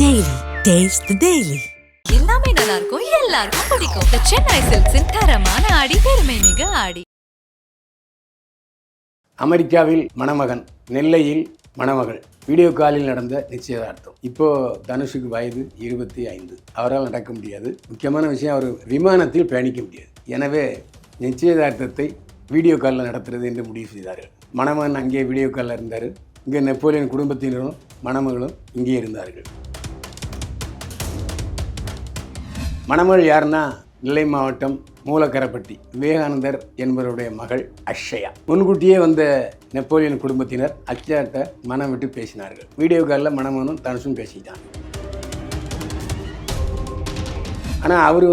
Daily. Taste the Daily. எல்லாமே நல்லா இருக்கும், எல்லாருக்கும் பிடிக்கும். The Chennai Silks தரமான ஆடி, பெருமை மிக ஆடி. அமெரிக்காவில் மணமகன், நெல்லையில் மணமகள் வீடியோ காலில் நடந்த நிச்சயதார்த்தம். இப்போ தனுஷுக்கு வயது 25. அவரால் நடக்க முடியாது. முக்கியமான விஷயம், அவர் விமானத்தில் பயணிக்க முடியாது. எனவே நிச்சயதார்த்தத்தை வீடியோ காலில் நடத்துறது என்று முடிவு செய்தார்கள். மணமகன் அங்கே வீடியோ காலில் இருந்தார். இங்கே நெப்போலியன் குடும்பத்தினரும் மணமகளும் இங்கே இருந்தார்கள். மணமகள் யாருன்னா, நெல்லை மாவட்டம் மூலக்கரப்பட்டி விவேகானந்தர் என்பவருடைய மகள் அக்ஷயா. முன்கூட்டியே வந்த நெப்போலியன் குடும்பத்தினர் அக்ஷயாட்ட மனம் விட்டு பேசினார்கள். வீடியோ காலில் மணமகனும் தனுஷும் பேசிட்டாங்க. ஆனால் அவர்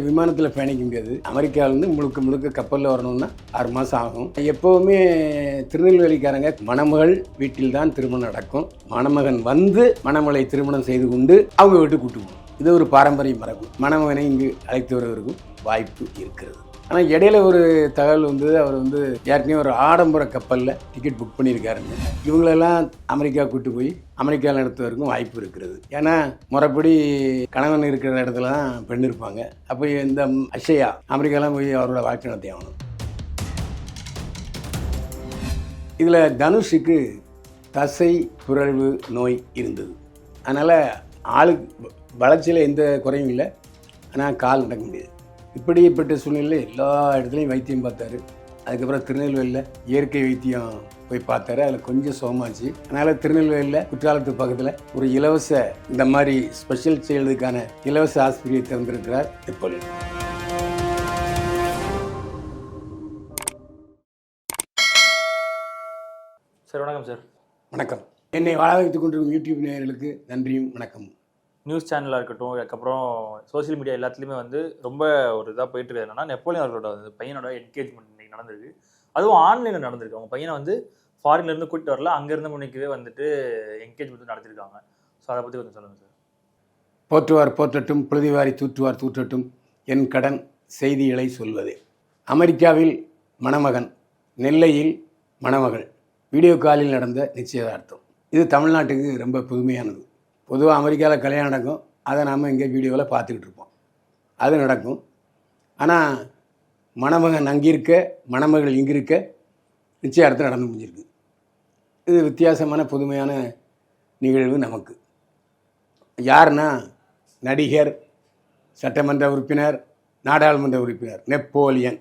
விமானத்தில் பயணிக்க முடியாது. அமெரிக்காவிலேருந்து முழுக்க முழுக்க கப்பலில் வரணும்னா 6 மாதம் ஆகும். எப்போவுமே திருநெல்வேலிக்காரங்க மணமகள் வீட்டில் தான் திருமணம் நடக்கும். மணமகன் மணமகளை திருமணம் செய்து கொண்டு அவங்க வீட்டுக்கு கூட்டுவோம். இது ஒரு பாரம்பரிய மரபு. மணமகனை இங்கு அழைத்து வருவதற்கும் வாய்ப்பு இருக்கிறது. ஆனால் இடையில ஒரு தகவல் அவர் ஏற்கனவே ஒரு ஆடம்பர கப்பலில் டிக்கெட் புக் பண்ணியிருக்காருங்க. இவங்களெல்லாம் அமெரிக்கா கூட்டு போய் அமெரிக்காவில் நடத்துவதற்கும் வாய்ப்பு இருக்கிறது. ஏன்னா முறைப்படி கணவன் இருக்கிற இடத்துல தான் பெண் இருப்பாங்க. அப்போ இந்த அக்ஷயா அமெரிக்காலாம் போய் அவரோட வாழ்க்கை நடத்தி ஆகணும். இதில் தனுஷுக்கு தசை புரள்வு நோய் இருந்தது. அதனால் ஆளுக்கு வளர்ச்சியில் எந்த குறையும் இல்லை. ஆனால் கால் நடக்க முடியாது. இப்படிப்பட்ட சூழ்நிலையில் எல்லா இடத்துலையும் வைத்தியம் பார்த்தாரு. அதுக்கப்புறம் திருநெல்வேலியில் இயற்கை வைத்தியம் போய் பார்த்தாரு. அதில் கொஞ்சம் சோமாச்சு. அதனால் திருநெல்வேலியில் குற்றாலத்து பக்கத்தில் ஒரு இலவச இந்த மாதிரி ஸ்பெஷல் செய்வதற்கான இலவச ஆஸ்பத்திரியை திறந்திருக்கிறார் நெப்போலியன். சார் வணக்கம் சார். வணக்கம். என்னை வாழ வைத்துக் கொண்டிருக்கும் யூடியூப் நேயர்களுக்கு நன்றியும் வணக்கம். நியூஸ் சேனலாக இருக்கட்டும், அதுக்கப்புறம் சோசியல் மீடியா எல்லாத்துலேயுமே ரொம்ப ஒரு இதாக போயிட்டு இருக்குது. என்னன்னா, நெப்போலியன் அவர்களோட பையனோட என்கேஜ்மெண்ட் இன்னைக்கு நடந்திருக்கு. அதுவும் ஆன்லைனில் நடந்திருக்கு. அவங்க பையனை ஃபாரின்லேருந்து கூட்டிட்டு வரல, அங்கேருந்து முன்னைக்கவே என்கேஜ்மெண்ட் நடத்திருக்காங்க. ஸோ அதை பற்றி கொஞ்சம் சொல்லுங்கள் சார். போற்றுவார் போற்றட்டும், புழுதிவாரி தூற்றுவார் தூற்றட்டும், என் கடன் செய்திகளை சொல்வதே. அமெரிக்காவில் மணமகன், நெல்லையில் மணமகள் வீடியோ காலில் நடந்த நிச்சயதார்த்தம். இது தமிழ்நாட்டுக்கு ரொம்ப புதுமையானது. பொதுவாக அமெரிக்காவில் கல்யாணம் நடக்கும். அதை நாம் இங்கே வீடியோவில் பார்த்துக்கிட்டு இருப்போம். அது நடக்கும். ஆனால் மணமகன் அங்கே இருக்க, மணமகள் இங்கே இருக்க நிச்சயார்த்தம் நடந்து முடிஞ்சிருக்கு. இது வித்தியாசமான புதுமையான நிகழ்வு நமக்கு. யாருன்னா, நடிகர், சட்டமன்ற உறுப்பினர், நாடாளுமன்ற உறுப்பினர் நெப்போலியன்.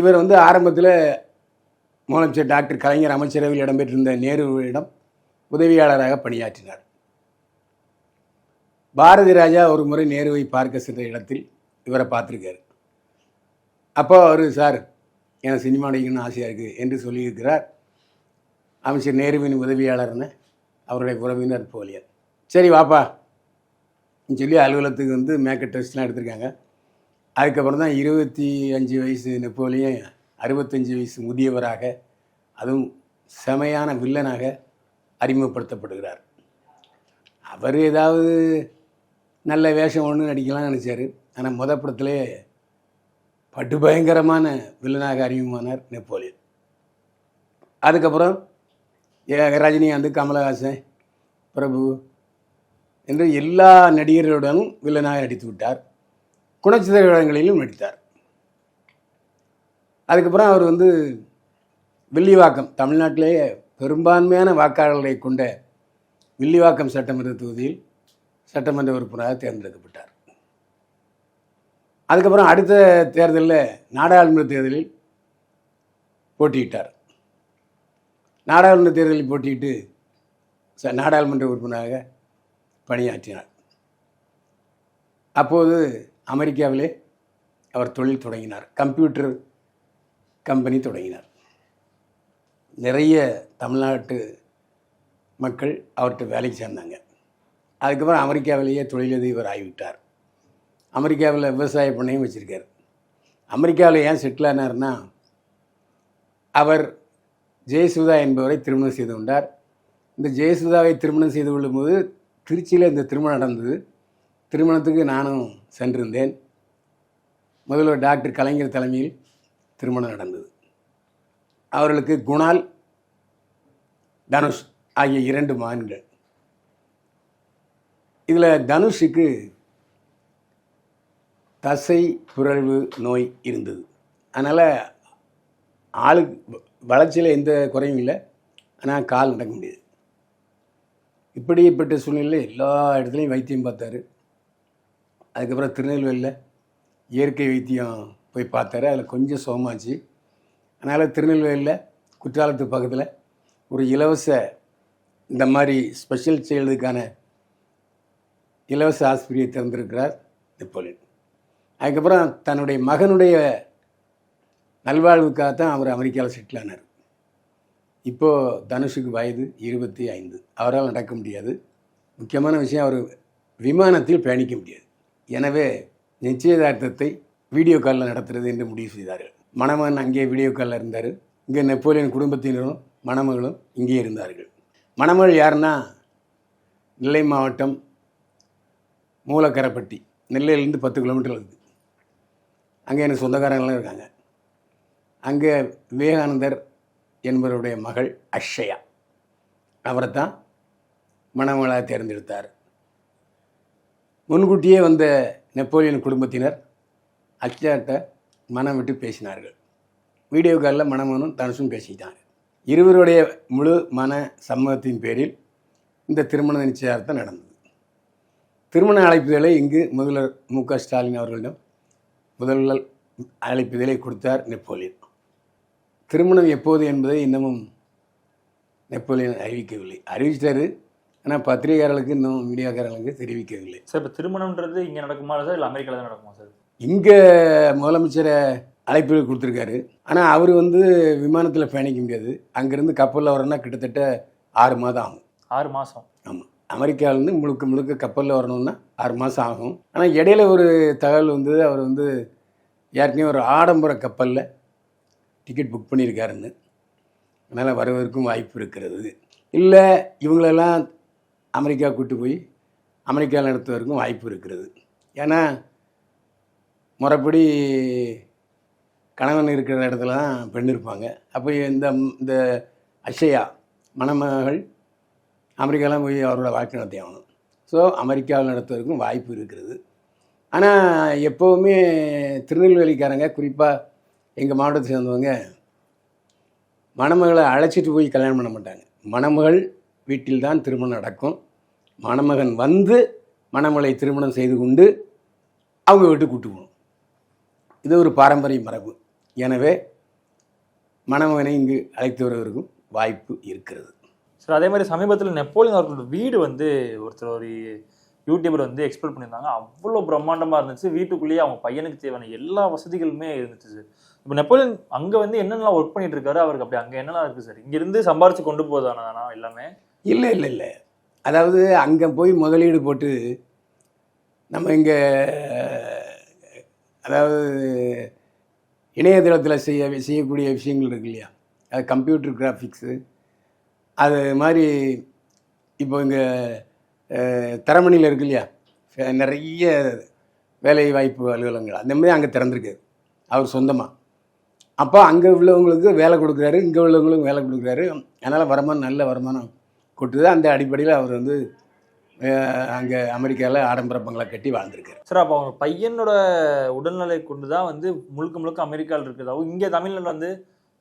இவர் ஆரம்பத்தில் முதலமைச்சர் டாக்டர் கலைஞர் அமைச்சரவையில் இடம்பெற்றிருந்த நேருவிடம் உதவியாளராக பணியாற்றினார். பாரதி ராஜா ஒரு முறை நேருவை பார்க்க சென்ற இடத்தில் இவரை பார்த்துருக்கார். அப்போ அவர், சார் எனக்கு சினிமா நடிக்கணும்னு ஆசையாக இருக்குது என்று சொல்லியிருக்கிறார். அமைச்சர் நேருவின் உதவியாளர்னு அவருடைய உறவினர் நெப்போலியன். சரி வாப்பா சொல்லி அலுவலகத்துக்கு மேக்கப் டெஸ்ட்லாம் எடுத்திருக்காங்க. அதுக்கப்புறம் தான் 25 வயசு நெப்போலியன் 65 வயசு முதியவராக, அதுவும் செமையான வில்லனாக அறிமுகப்படுத்தப்படுகிறார். அவர் ஏதாவது நல்ல வேஷம் ஒன்று நடிக்கலாம்னு நினச்சார். ஆனால் படத்திலே படுபயங்கரமான வில்லனாக அறிமுகமானார் நெப்போலியன். அதுக்கப்புறம் ரஜினிகாந்த், கமலஹாசன், பிரபு என்று எல்லா நடிகர்களுடனும் வில்லனாக நடித்து விட்டார். குணச்சித்திர வேடங்களிலும் நடித்தார். அதுக்கப்புறம் அவர் வில்லிவாக்கம், தமிழ்நாட்டிலேயே பெரும்பான்மையான வாக்காளர்களை கொண்ட வில்லிவாக்கம் சட்டமன்ற தொகுதியில் சட்டமன்ற உறுப்பினராக தேர்ந்தெடுக்கப்பட்டார். அதுக்கப்புறம் அடுத்த தேர்தலில் நாடாளுமன்ற தேர்தலில் போட்டியிட்டார். நாடாளுமன்ற தேர்தலில் போட்டியிட்டு நாடாளுமன்ற உறுப்பினராக பணியாற்றினார். அப்போது அமெரிக்காவிலே அவர் தொழில் தொடங்கினார். கம்ப்யூட்டர் கம்பெனி தொடங்கினார். நிறைய தமிழ்நாட்டு மக்கள் அவர்கிட்ட வேலைக்கு சேர்ந்தாங்க. அதுக்கப்புறம் அமெரிக்காவிலேயே தொழிலதிபர் ஆகிவிட்டார். அமெரிக்காவில் விவசாய பண்ணையும் வச்சுருக்கார். அமெரிக்காவில் ஏன் செட்டில் ஆனார்னா, அவர் ஜெயசுதா என்பவரை திருமணம் செய்து கொண்டார். இந்த ஜெயசுதாவை திருமணம் செய்து கொள்ளும்போது திருச்சியில் இந்த திருமணம் நடந்தது. திருமணத்துக்கு நானும் சென்றிருந்தேன். முதல்வர் டாக்டர் கலைஞர் தலைமையில் திருமணம் நடந்தது. அவர்களுக்கு குணால், தனுஷ் ஆகிய 2 மகன்கள். இதில் தனுஷுக்கு தசை புரழ்வு நோய் இருந்தது. அதனால் ஆளுக்கு வளர்ச்சியில் எந்த குறையும் இல்லை, ஆனால் கால் நடக்க முடியாது. இப்படிப்பட்ட சூழ்நிலையில் எல்லா இடத்துலையும் வைத்தியம் பார்த்தாரு. அதுக்கப்புறம் திருநெல்வேலியில் இயற்கை வைத்தியம் போய் பார்த்தாரு. அதில் கொஞ்சம் சுகமாச்சு. அதனால் திருநெல்வேலியில் குற்றாலத்து பக்கத்தில் ஒரு இலவச இந்த மாதிரி ஸ்பெஷல் சைல்டுக்கான இலவச ஆஸ்பத்திரியை திறந்திருக்கிறார் நெப்போலியன். அதுக்கப்புறம் தன்னுடைய மகனுடைய நல்வாழ்வுக்காகத்தான் அவர் அமெரிக்காவில் செட்டில் ஆனார். இப்போது தனுஷுக்கு வயது 25. அவரால் நடக்க முடியாது. முக்கியமான விஷயம், அவர் விமானத்தில் பயணிக்க முடியாது. எனவே நிச்சயதார்த்தத்தை வீடியோ காலில் நடத்துறது என்று முடிவு செய்தார்கள். மணமகன் அங்கே வீடியோ காலில் இருந்தார். இங்கே நெப்போலியன் குடும்பத்தினரும் மணமகளும் இங்கே இருந்தார்கள். மணமகள் யாருன்னா, நெல்லை மாவட்டம் மூலக்கரைப்பட்டி, நெல்லையிலேருந்து 10 கிலோமீட்டர் இருக்குது. அங்கே எனக்கு சொந்தக்காரங்களாம் இருக்காங்க. அங்கே விவேகானந்தர் என்பவருடைய மகள் அக்ஷயா, அவரை தான் மணமகளாக தேர்ந்தெடுத்தார். முன்கூட்டியே வந்த நெப்போலியன் குடும்பத்தினர் அக்ஷயாட்ட மனம் விட்டு பேசினார்கள். வீடியோ காலில் மணமகனும் தனுஷும் பேசிட்டாங்க. இருவருடைய முழு மன சம்மதத்தின் பேரில் இந்த திருமண நிச்சயார்த்தம் நடந்தது. திருமண அழைப்புதலை இங்கு முதல்வர் மு.க. ஸ்டாலின் அவர்களிடம் முதல்வர் அழைப்புதலை கொடுத்தார் நெப்போலியன். திருமணம் எப்போது என்பதை இன்னமும் நெப்போலியன் அறிவிக்கவில்லை. அறிவிச்சிட்டாரு, ஆனால் பத்திரிகையாளர்களுக்கு இன்னும் மீடியாக்காரர்களுக்கு தெரிவிக்கவில்லை. சார், இப்போ திருமணம்ன்றது இங்கே நடக்குமா சார், இல்லை அமெரிக்காவில் தான் நடக்குமா சார்? இங்கே முதலமைச்சரை அழைப்புகள் கொடுத்துருக்காரு. ஆனால் அவர் விமானத்தில் பயணிக்க முடியாது. அங்கேருந்து கப்பலில் வரணும்னா கிட்டத்தட்ட 6 மாதம் ஆகும். 6 மாதம்? ஆமாம். அமெரிக்காவிலேருந்து முழுக்க கப்பலில் வரணும்னா 6 மாதம் ஆகும். ஆனால் இடையில ஒரு தகவல் அவர் ஏற்கனவே ஒரு ஆடம்பர கப்பலில் டிக்கெட் புக் பண்ணியிருக்காருன்னு. அதனால் வருவதற்கும் வாய்ப்பு இருக்கிறது. இல்லை இவங்களெல்லாம் அமெரிக்கா கூட்டு போய் அமெரிக்காவில் நடத்துவதற்கும் வாய்ப்பு இருக்கிறது. ஏன்னா முறைப்படி கணவன் இருக்கிற இடத்துல தான் பெண் இருப்பாங்க. அப்போ இந்த அக்ஷயா மணமகள் அமெரிக்காலாம் போய் அவரோட வாழ்க்கை நடத்தி ஆகணும். ஸோ அமெரிக்காவில் நடத்துவதற்கும் வாய்ப்பு இருக்கிறது. ஆனால் எப்போவுமே திருநெல்வேலிக்காரங்க, குறிப்பாக எங்கள் மாவட்டத்தை சேர்ந்தவங்க, மணமகளை அழைச்சிட்டு போய் கல்யாணம் பண்ண மாட்டாங்க. மணமகள் வீட்டில் தான் திருமணம் நடக்கும். மணமகன் மணமகளை திருமணம் செய்து கொண்டு அவங்க வீட்டுக்கு கூட்டு போகணும். இது ஒரு பாரம்பரிய மரபு. எனவே மணமகனை இங்கு அழைத்து வருவதற்கும் வாய்ப்பு இருக்கிறது. சார், அதே மாதிரி சமீபத்தில் நெப்போலியன் அவர்களோட வீடு ஒருத்தர் ஒரு யூடியூபர் எக்ஸ்ப்ளோர் பண்ணியிருந்தாங்க. அவ்வளோ பிரம்மாண்டமாக இருந்துச்சு. வீட்டுக்குள்ளேயே அவங்க பையனுக்கு தேவையான எல்லா வசதிகளுமே இருந்துச்சு சார். இப்போ நெப்போலியன் அங்கே என்னென்னலாம் ஒர்க் பண்ணிட்டு இருக்காரு, அவருக்கு அப்படி அங்கே என்னெல்லாம் இருக்குது சார்? இங்கேருந்து சம்பாரிச்சு கொண்டு போதானா எல்லாமே? இல்லை. அதாவது அங்கே போய் முதலீடு போட்டு நம்ம இங்கே அதாவது இணையதளத்தில் செய்யக்கூடிய விஷயங்கள் இருக்கு இல்லையா, அது கம்ப்யூட்டர் கிராஃபிக்ஸு, அது மாதிரி இப்போ இங்கே தரமணியில் இருக்கு இல்லையா, நிறைய வேலை வாய்ப்பு அலுவலகங்கள் அந்த மாதிரி அங்கே திறந்துருக்கு அவர் சொந்தமாக. அப்போ அங்கே உள்ளவங்களுக்கு வேலை கொடுக்குறாரு, இங்கே உள்ளவங்களுக்கும் வேலை கொடுக்குறாரு. அதனால் நல்ல வருமானம் கொட்டுது. அந்த அடிப்படையில் அவர் அங்கே அமெரிக்காவில் ஆடம்பர பங்களா கட்டி வாழ்ந்துருக்காரு. சார், அப்போ அவங்க பையனோட உடல்நிலை கொண்டு தான் முழுக்க அமெரிக்காவில் இருக்கிறதாவும், இங்கே தமிழ்நாட்டில்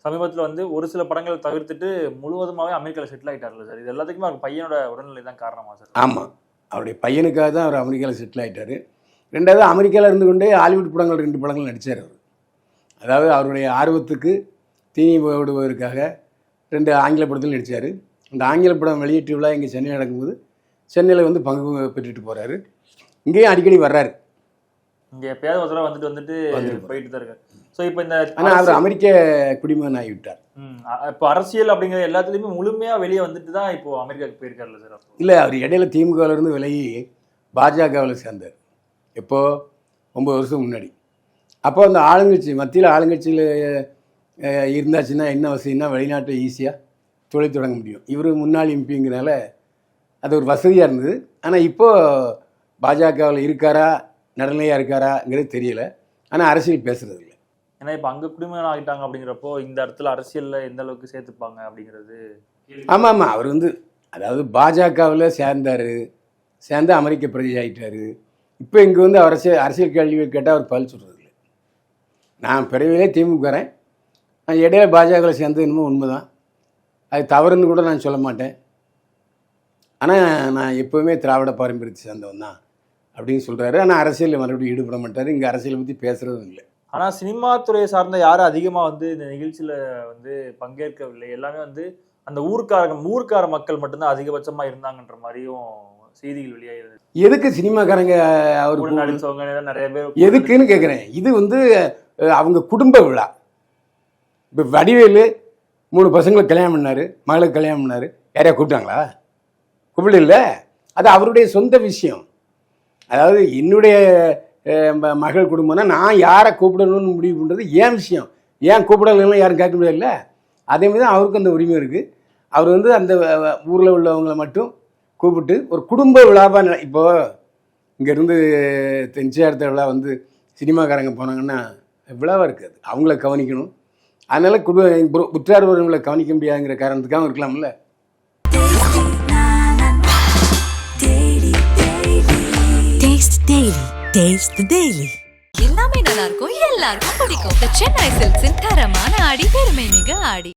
சமீபத்தில் ஒரு சில படங்களை தவிர்த்துட்டு முழுவதுமாகவே அமெரிக்காவில் செட்டில் ஆகிட்டார்ல சார். இது எல்லாத்துக்குமே அவர் பையனோட உடல்நிலை தான் காரணமா சார்? ஆமாம், அவருடைய பையனுக்காக தான் அவர் அமெரிக்காவில் செட்டில் ஆகிட்டார். ரெண்டாவது, அமெரிக்காவில் இருந்து கொண்டே ஹாலிவுட் படங்கள் 2 படங்கள் நடித்தார் அவர். அதாவது அவருடைய ஆர்வத்துக்கு தீனி போடுவதற்காக 2 ஆங்கில படத்தில் நடித்தார். அந்த ஆங்கில படம் வெளியீட்டு விழா இங்கே சென்னையில் நடக்கும்போது சென்னையில் பங்கு பெற்றுட்டு போகிறாரு. இங்கேயும் அடிக்கடி வர்றாரு. இங்கே எப்பயாவது வந்துட்டு போயிட்டு தான் இருக்காரு. ஸோ இப்போ ஆனால் அவர் அமெரிக்க குடிமகன் ஆகிவிட்டார். இப்போ அரசியல் அப்படிங்கிற எல்லாத்துலேயுமே முழுமையாக வெளியே வந்துட்டு தான் இப்போது அமெரிக்காவுக்கு போயிருக்காருல்ல சார்? இல்லை, அவர் இடையில திமுகவிலேருந்து விலகி பாஜகவில் சேர்ந்தார். எப்போது 9 வருஷம் முன்னாடி. அப்போ அந்த ஆளுங்கட்சி மத்தியில் ஆளுங்கட்சியில் இருந்தாச்சுன்னா என்ன வசதினா, வெளிநாட்டில் ஈஸியாக தொழில் தொடங்க முடியும். இவர் முன்னாள் எம்பிங்கிறனால அது ஒரு வசதியாக இருந்தது. ஆனால் இப்போது பாஜகவில் இருக்காரா, நடுநிலையாக இருக்காராங்கிறது தெரியல. ஆனால் அரசியல் பேசுகிறது இல்லை. ஏன்னா இப்போ அங்கே குடிமகன் ஆகிட்டாங்க அப்படிங்கிறப்போ இந்த இடத்துல அரசியலில் எந்த அளவுக்கு சேர்த்துப்பாங்க அப்படிங்கிறது. ஆமாம், அவர் அதாவது பாஜகவில் சேர்ந்தார். சேர்ந்து அமெரிக்க பிரஜை ஆகிட்டாரு. இப்போ இங்கே வந்து அரசியல் கேள்வி கேட்டால் அவர் பதில் சொல்கிறது இல்லை. நான் பிறவிலே திமுகறேன், நான் இடையில பாஜகவில் சேர்ந்து இன்னமும் உண்மைதான், அது தவறுன்னு கூட நான் சொல்ல மாட்டேன். ஆனால் நான் எப்போவுமே திராவிட பாரம்பரியத்தை சேர்ந்தவன் தான் அப்படின்னு சொல்கிறாரு. ஆனால் அரசியலில் மறுபடியும் ஈடுபட மாட்டார், இங்கே அரசியலை பற்றி பேசுகிறதும் இல்லை. ஆனால் சினிமா துறையை சார்ந்த யாரும் அதிகமாக வந்து இந்த நிகழ்ச்சியில் வந்து பங்கேற்கவில்லை. எல்லாமே வந்து அந்த ஊர்க்கார மக்கள் மட்டும்தான் அதிகபட்சமாக இருந்தாங்கன்ற மாதிரியும் செய்திகள் வெளியாகிறது. எதுக்கு சினிமாக்காரங்க அவர் நடிச்சவங்க நிறைய பேர் எதுக்குன்னு கேட்குறேன். இது வந்து அவங்க குடும்ப விழா. இப்போ வடிவேலு 3 பசங்களை கல்யாணம் பண்ணார், மகளுக்கு கல்யாணம் பண்ணார், யாரையா கூப்பிட்டாங்களா? கூப்பிடல இல்லை. அது அவருடைய சொந்த விஷயம். அதாவது என்னுடைய மகள் குடும்பம்னா நான் யாரை கூப்பிடணும்னு முடிவு பண்ணுறது ஏன் விஷயம். ஏன் கூப்பிடலாம் யாரும் கேட்க முடியல. அதே மாதிரி தான் அவருக்கும் அந்த உரிமை இருக்குது. அவர் வந்து அந்த ஊரில் உள்ளவங்களை மட்டும் கூப்பிட்டு ஒரு குடும்ப விழாவாக இப்போது இங்கேருந்து தென்சியார்த்த விழா வந்து சினிமாக்காரங்க போனாங்கன்னா விழாவாக இருக்காது, அவங்கள கவனிக்கணும். அதனால் உற்றார் உறவுகளை கவனிக்க முடியாதுங்கிற காரணத்துக்காக இருக்கலாம்ல. Taste Daily. Taste the Daily. எல்லாமே நல்லா இருக்கும், எல்லாருக்கும் பிடிக்கும். The Chennai Silks in தரமான ஆடி, பெருமை மிக ஆடி.